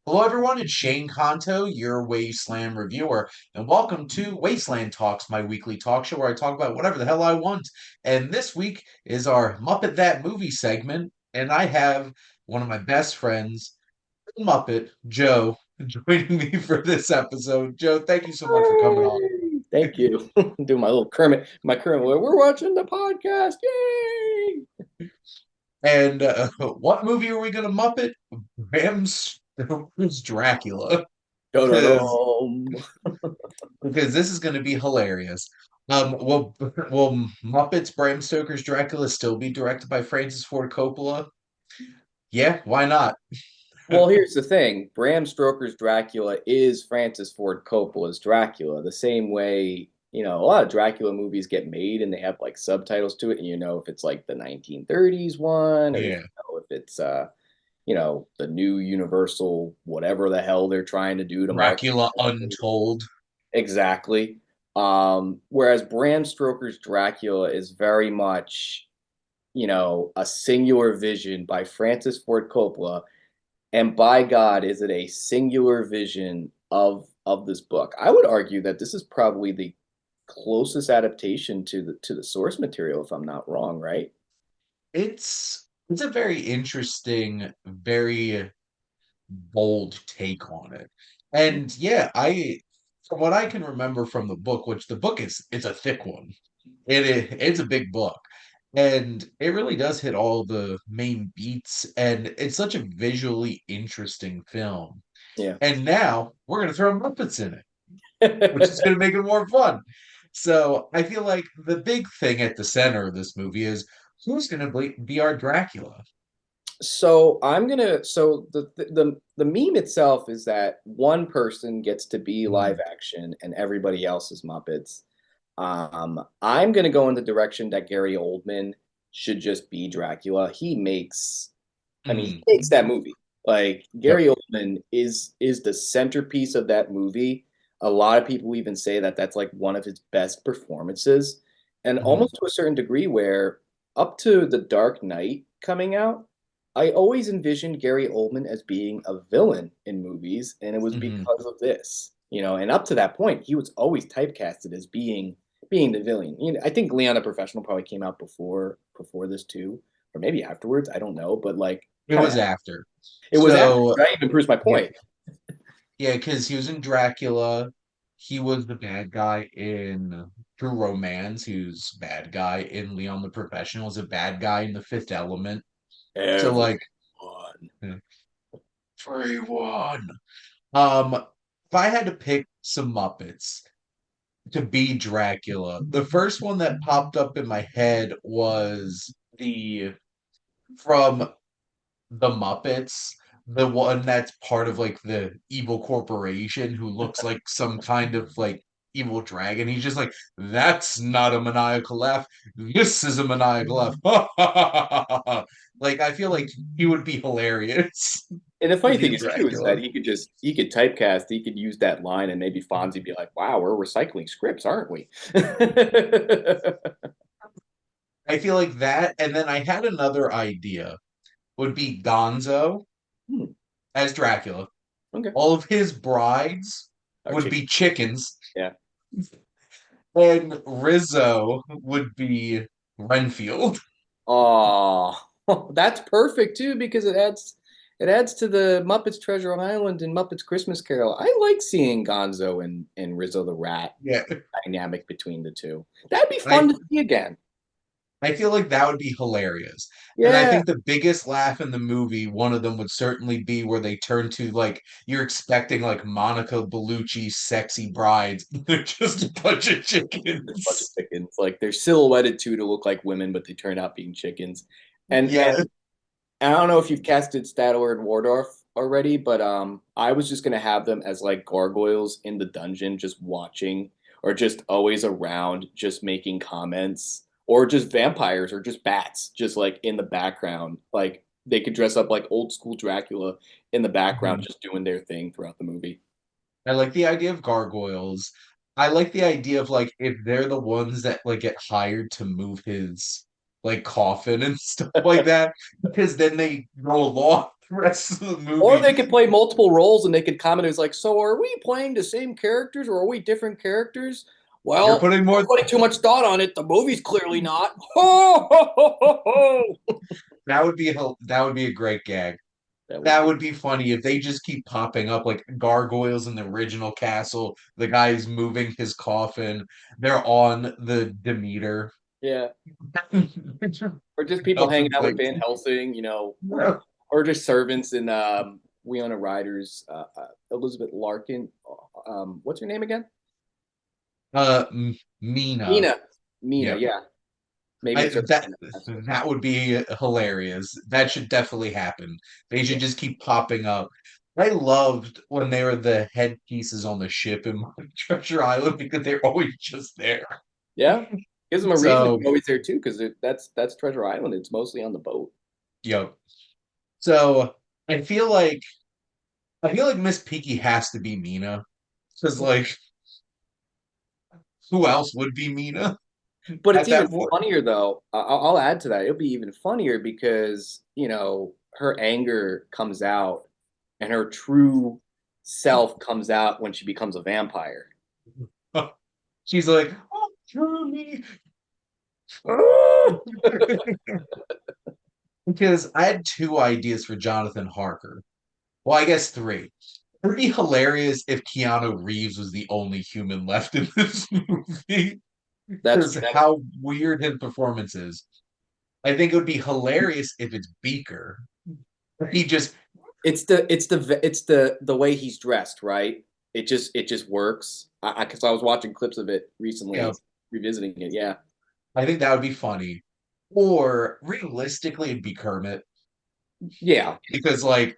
Hello, everyone. It's Shane Conto, your Wasteland reviewer, and welcome to Wasteland Talks, my weekly talk show where I talk about whatever the hell I want. And this week is our Muppet That Movie segment, and I have one of my best friends, Muppet Joe, joining me for this episode. Joe, thank you so much for coming on. Yay! Thank you. Do my little Kermit, my Kermit. We're watching the podcast. Yay! And what movie are we going to Muppet? Bram Stoker's Dracula, because Dun-dun-dum. this is going to be hilarious. Will Muppets Bram Stoker's Dracula still be directed by Francis Ford Coppola? Yeah, why not? Well, here's the thing. Bram Stoker's Dracula is Francis Ford Coppola's Dracula. The same way, a lot of Dracula movies get made and they have like subtitles to it, and if it's like the 1930s one, or Yeah, if it's the new Universal, whatever the hell they're trying to do to market. Dracula Untold. Exactly. Whereas Bram Stoker's Dracula is very much, a singular vision by Francis Ford Coppola, and by God, is it a singular vision of this book? I would argue that this is probably the closest adaptation to the source material, if I'm not wrong, right? It's a very interesting, very bold take on it. And yeah, I from what I can remember from the book, which the book is it's a thick one. It's a big book. And it really does hit all the main beats, and it's such a visually interesting film. Yeah. And now we're gonna throw Muppets in it, which is gonna make it more fun. So I feel like the big thing at the center of this movie is who's gonna be our Dracula? So the meme itself is that one person gets to be live Mhm. action and everybody else is Muppets. I'm gonna go in the direction that Gary Oldman should just be Dracula. He makes that movie. Like Yep. Gary Oldman is the centerpiece of that movie. A lot of people even say that that's like one of his best performances, and Mhm. almost to a certain degree, where up to The Dark Knight coming out, I always envisioned Gary Oldman as being a villain in movies, and it was Mhm. because of this. And up to that point, he was always typecasted as being the villain. I think Leon the Professional probably came out before this too, or maybe afterwards. I don't know, but like It kind of was after. it was after. So That even proves my yeah, point. yeah, because he was in Dracula. He was the bad guy in True Romance. He was bad guy in Leon the Professional. Was a bad guy in The Fifth Element. So Everyone. like, yeah, free one. Um, if I had to pick some Muppets to be Dracula, the first one that popped up in my head was the from the Muppets, the one that's part of like the evil corporation who looks like some kind of like evil dragon. He's just like, that's not a maniacal laugh. This is a maniacal laugh. Like I feel like he would be hilarious And the to funny be thing is too is that Dracula. he could typecast, he could use that line, and maybe Fonzie be like, "Wow, we're recycling scripts, aren't we?" I feel like that, and then I had another idea would be Gonzo Hmm, as Dracula. okay. All of his brides Our would chicken. be chickens. Yeah. And Rizzo would be Renfield. Oh, that's perfect too because it adds to the Muppets Treasure Island and Muppets Christmas Carol. I like seeing Gonzo and Rizzo the Rat Yeah. dynamic between the two. That'd be fun I to see again. I feel like that would be hilarious. And I Yeah. think the biggest laugh in the movie, one of them would certainly be where they turn to like you're expecting like Monica Bellucci's sexy brides. They're just a bunch of There's a bunch of chickens. chickens. Like they're silhouetted too to look like women, but they turn out being chickens. And Yeah. I don't know if you've casted Statler and Wardorf already, but I was just gonna have them as like gargoyles in the dungeon, just watching, or just always around, just making comments, or just vampires, or just bats, just like in the background. Like they could dress up like old school Dracula in the background, Mhm. just doing their thing throughout the movie. I like the idea of gargoyles. I like the idea of like if they're the ones that like get hired to move his like coffin and stuff like that, because then they go along. rest of the Or movie. they could play multiple roles and they could comment. It's like, so are we playing the same characters or are we different characters? You're Well, putting more. I'm putting too much thought on it. The movie's clearly not. Ho, ho, ho, ho, ho. That would be a great gag. That would That be. would be funny if they just keep popping up like gargoyles in the original castle. The guy's moving his coffin. They're on the Demeter. Yeah. Or just people hanging Nelson out with thinks. Van Helsing, or just servants in Winona Ryder's Elizabeth Larkin. What's her name again? Mina. Mina. Mina, Yeah. yeah. Maybe it's her. That would be hilarious. That should definitely happen. They Yeah. should just keep popping up. I loved when they were the headpieces on the ship in Treasure Island because they're always just there. Yeah. Gives them a reason to So, be always there too, because that's Treasure Island. It's mostly on the boat. yep. So I feel like I feel like Miss Piggy has to be Mina. Because like who else would be Mina But it's at even that point? funnier though. I'll add to that. It'll be even funnier because, her anger comes out and her true self comes out when she becomes a vampire. She's like, oh, kill me. Because I had two ideas for Jonathan Harker. Well, I guess three. It'd be hilarious if Keanu Reeves was the only human left in this movie. That's Because that, how weird his performance is. I think it would be hilarious if it's Beaker. He just, it's the way he's dressed, right? It just works. Because I was watching clips of it you recently, know, revisiting it. Yeah. I think that would be funny. Or realistically, it'd be Kermit. Yeah. Because like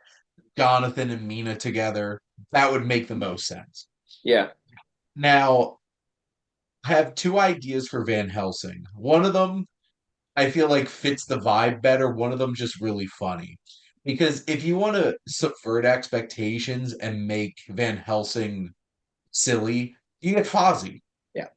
Jonathan and Mina together, that would make the most sense. Yeah. Now, I have two ideas for Van Helsing. One of them I feel like fits the vibe better. One of them just really funny. Because if you want to subvert expectations and make Van Helsing silly, you get Fozzie. Yeah.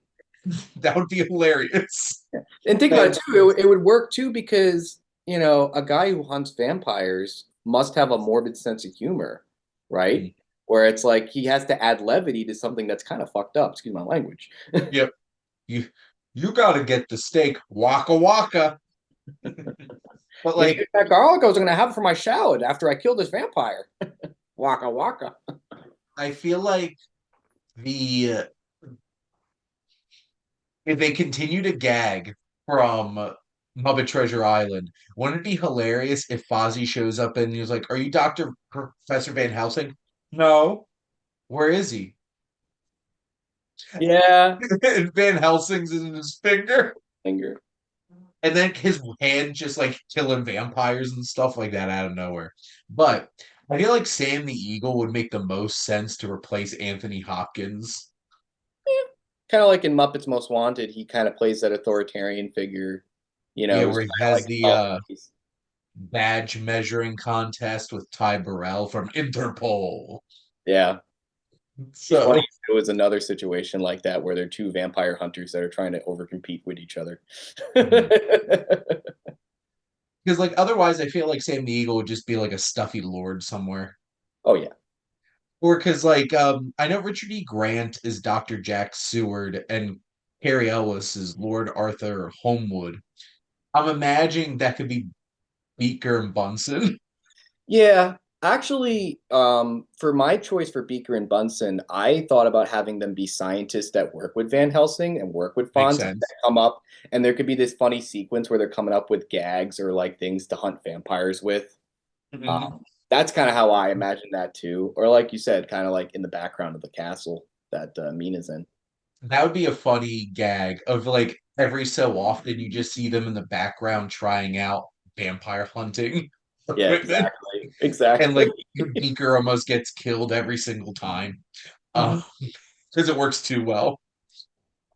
That would be hilarious. And think about And it too. It would work too because, a guy who hunts vampires must have a morbid sense of humor, right? Where it's like he has to add levity to something that's kind of fucked up. Excuse my language. yep, you you gotta get the steak, waka waka. But You like get that garlic I was going to have for my salad after I killed this vampire. Waka waka. I feel like the if they continue to gag from Muppet Treasure Island, wouldn't it be hilarious if Fozzie shows up and he's like, "Are you Doctor Professor Van Helsing?" No. Where is he? Yeah. And Van Helsing's in his finger, Finger. and then his hand just like killing vampires and stuff like that out of nowhere. But I feel like Sam the Eagle would make the most sense to replace Anthony Hopkins. Kind of like in Muppets Most Wanted, he kind of plays that authoritarian figure, Yeah, who's where he kind of has like the tough. badge measuring contest with Ty Burrell from Interpol. Yeah. Be funny So, if it was another situation like that where they're two vampire hunters that are trying to overcompete with each other. because like otherwise, I feel like Sam the Eagle would just be like a stuffy lord somewhere. Oh yeah. Or because like I know Richard E. Grant is Dr. Jack Seward and Harry Ellis is Lord Arthur Homewood. I'm imagining that could be Beaker and Bunsen. Yeah, actually, for my choice for Beaker and Bunsen, I thought about having them be scientists that work with Van Helsing and work with Makes Fonzie that sense. come up, and there could be this funny sequence where they're coming up with gags or like things to hunt vampires with. Mhm. That's kind of how I imagine that too, or like you said, kind of like in the background of the castle that Mina's in. That would be a funny gag of like every so often you just see them in the background trying out vampire hunting Yeah, equipment, exactly, and exactly. like Beaker almost gets killed every single time. Uh, because it works too well.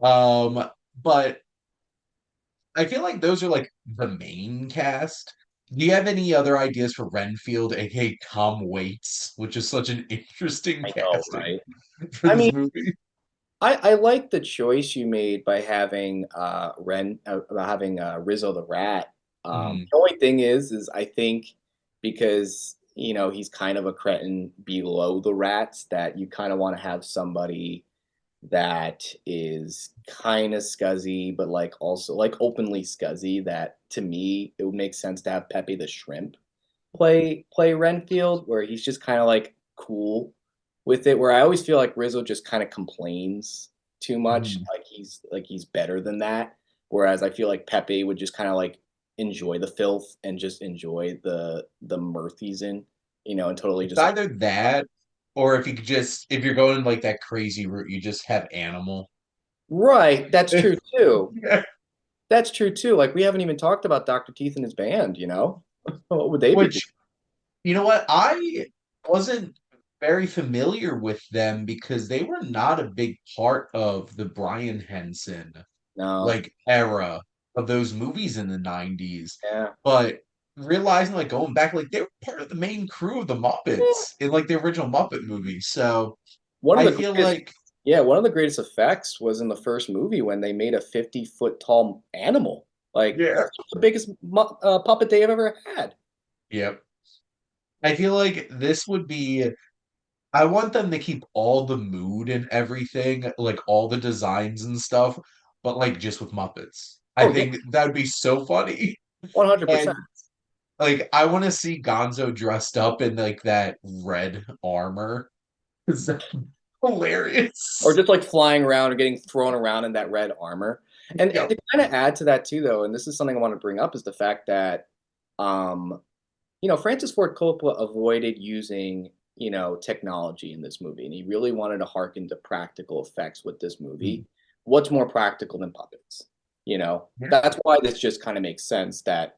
But I feel like those are like the main cast. Do you have any other ideas for Renfield, aka Tom Waits, which is such an interesting I know, casting right? for I this mean, movie? I like the choice you made by having Rizzo the Rat. Mhm. The only thing is I think because he's kind of a cretin below the rats, that you kind of want to have somebody that is kind of scuzzy, but like also like openly scuzzy. That to me, it would make sense to have Pepe the Shrimp play Renfield, where he's just kind of like cool with it. Where I always feel like Rizzo just kind of complains too much, Mhm. like he's better than that. Whereas I feel like Pepe would just kind of like enjoy the filth and just enjoy the mirth he's in, and totally It's just like either that, or if you could just, if you're going like that crazy route, you just have animal. right. That's true too. That's true too. Like we haven't even talked about Dr. Teeth and his band. What would they be doing? Which, you know what? I wasn't very familiar with them because they were not a big part of the Brian Henson No, like era of those movies in the 90s. yeah. But realizing like going back, like they were part of the main crew of the Yeah. Muppets in like the original Muppet movie. So One of I the feel greatest, like yeah, one of the greatest effects was in the first movie when they made a 50-foot tall animal. Like yeah. that's the biggest puppet they have ever had. Yep. I feel like this would be I want them to keep all the mood and everything, like all the designs and stuff, but like just with Muppets. I Oh yeah, think that would be so funny. 100%. And like I want to see Gonzo dressed up in like that red armor. Is that Or hilarious? just like flying around or getting thrown around in that red armor. And Yep. to kind of add to that too, though, and this is something I want to bring up, is the fact that um, Francis Ford Coppola avoided using, technology in this movie, and he really wanted to harken to practical effects with this movie. Mhm. What's more practical than puppets? Yeah. That's why this just kind of makes sense that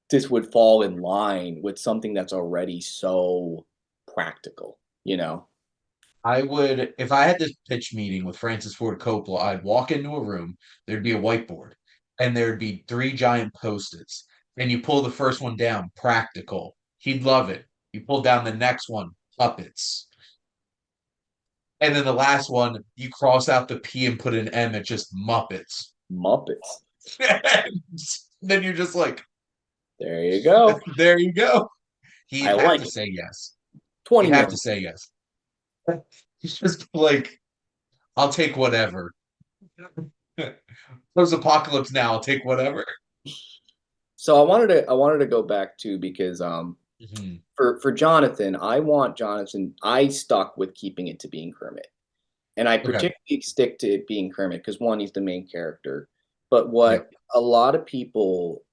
this would fall in line with something that's already so practical. I would, if I had this pitch meeting with Francis Ford Coppola, I'd walk into a room, there'd be a whiteboard, and there'd be three giant post-its. And you pull the first one down, practical. He'd love it. You pull down the next one, puppets. And then the last one, you cross out the P and put an M, it's just Muppets. Muppets. Then you're just like, There you go. there you go. He'd I have like to it. say yes. He'd 20 have to million. say yes. He's just like, I'll take whatever. There's apocalypse now. I'll take whatever. So I wanted to go back to, because Mhm. for Jonathan, I stuck with keeping it to being Kermit. And I Okay. particularly stick to it being Kermit because, one, he's the main character. But Yep. what a lot of people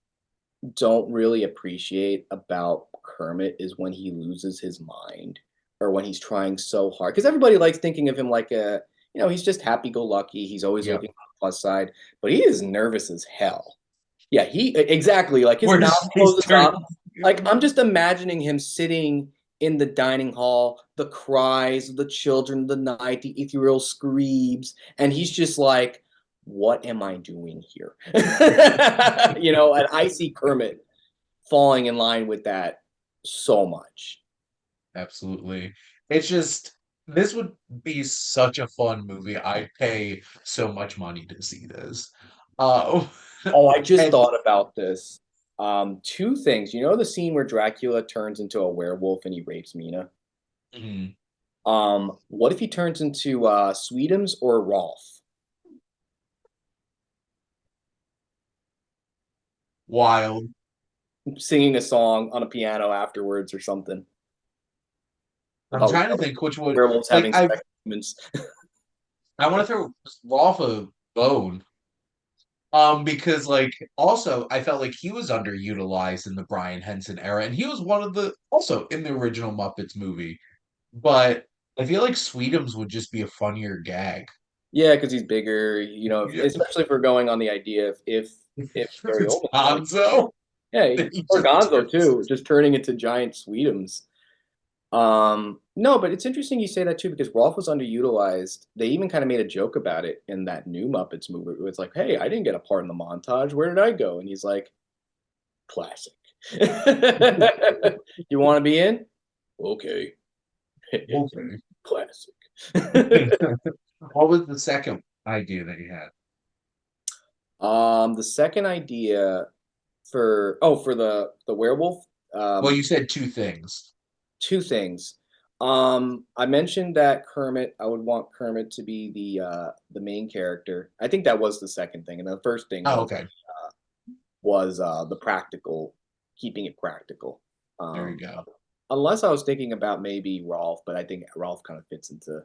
don't really appreciate about Kermit is when he loses his mind, or when he's trying so hard. Because everybody likes thinking of him like he's just happy go lucky. He's always Yep. looking on the plus side, but he is nervous as hell. Yeah, exactly, like his Where mouth his face closes turns. up. Like I'm just imagining him sitting in the dining hall, the cries of the children of the night, the ethereal screams, and he's just like, "What am I doing here?" And I see Kermit falling in line with that so much. Absolutely. It's just this would be such a fun movie. I'd pay so much money to see this. Uh, Oh, I just and thought about this. Two things. You know the scene where Dracula turns into a werewolf and he rapes Mina? mhm, What if he turns into Sweetums or Rolf, wild. singing a song on a piano afterwards or something I'm about trying to think which would werewolves like having sex with humans? I want to throw Rolf a bone. Because like also I felt like he was underutilized in the Brian Henson era, and he was one of the also in the original Muppets movie. But I feel like Sweetums would just be a funnier gag. Yeah, because he's bigger. Yeah. Especially if we're going on the idea of if Gary It's Oldman's going. Hanzo. Yeah, Then he or just Gonzo turns. too, just turning into giant Sweetums. No, but it's interesting you say that too, because Rolf was underutilized. They even kind of made a joke about it in that new Muppets movie. It's like, hey, I didn't get a part in the montage. Where did I go? And he's like, classic. You want to be in? Okay. Okay. Classic. What was the second idea that you had? The second idea for the werewolf. Well, you said two things. Two things. I mentioned that Kermit, I would want Kermit to be the main character. I think that was the second thing, and the first thing Oh, was okay. the practical, keeping it practical. There you Um, go. unless I was thinking about maybe Rolf, but I think Rolf kind of fits into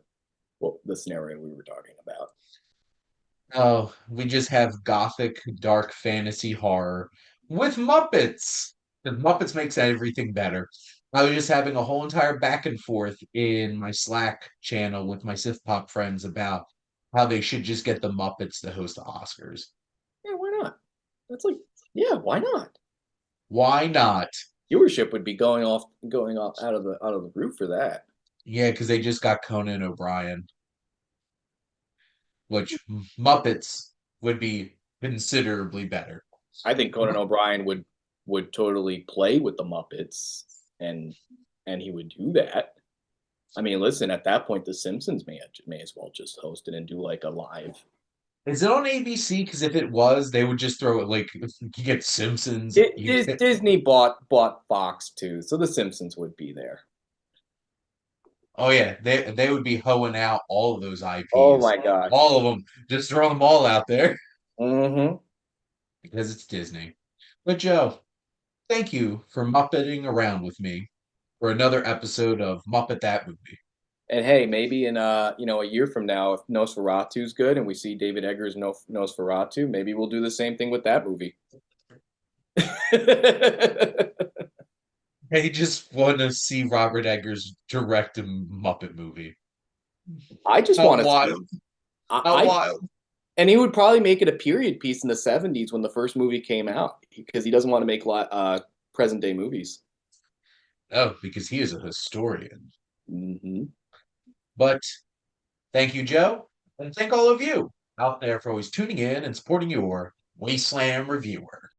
what the scenario we were talking about. Oh, we just have gothic, dark fantasy horror with Muppets. The Muppets makes everything better. I was just having a whole entire back and forth in my Slack channel with my Sith Pop friends about how they should just get the Muppets to host the Oscars. Yeah, why not? That's like, yeah, why not? Why not? Viewership would be going off out of the roof for that. Yeah, because they just got Conan O'Brien, which Muppets would be considerably better. I think Conan O'Brien would totally play with the Muppets, and he would do that. I mean, listen, at that point, The Simpsons may as well just host it and do like a live. Is it on ABC? Because if it was, they would just throw it like you get Simpsons. You get Disney bought Fox too, so The Simpsons would be there. oh yeah, they would be hoeing out all of those Oh IPs, my gosh. all of them, just throw them all out there Hmm. because it's Disney. But Joe, thank you for Muppeting around with me for another episode of Muppet That Movie. And hey, maybe in a year from now, if Nosferatu's good and we see David Eggers' Nosferatu, maybe we'll do the same thing with that movie. I just want to see Robert Eggers direct a Muppet movie. I just How want to see. wild! How I wild! and he would probably make it a period piece in the '70s when the first movie came out because he doesn't want to make present day movies. Oh, because he is a historian. Hmm. But thank you, Joe, and thank all of you out there for always tuning in and supporting your Wasteland Reviewer.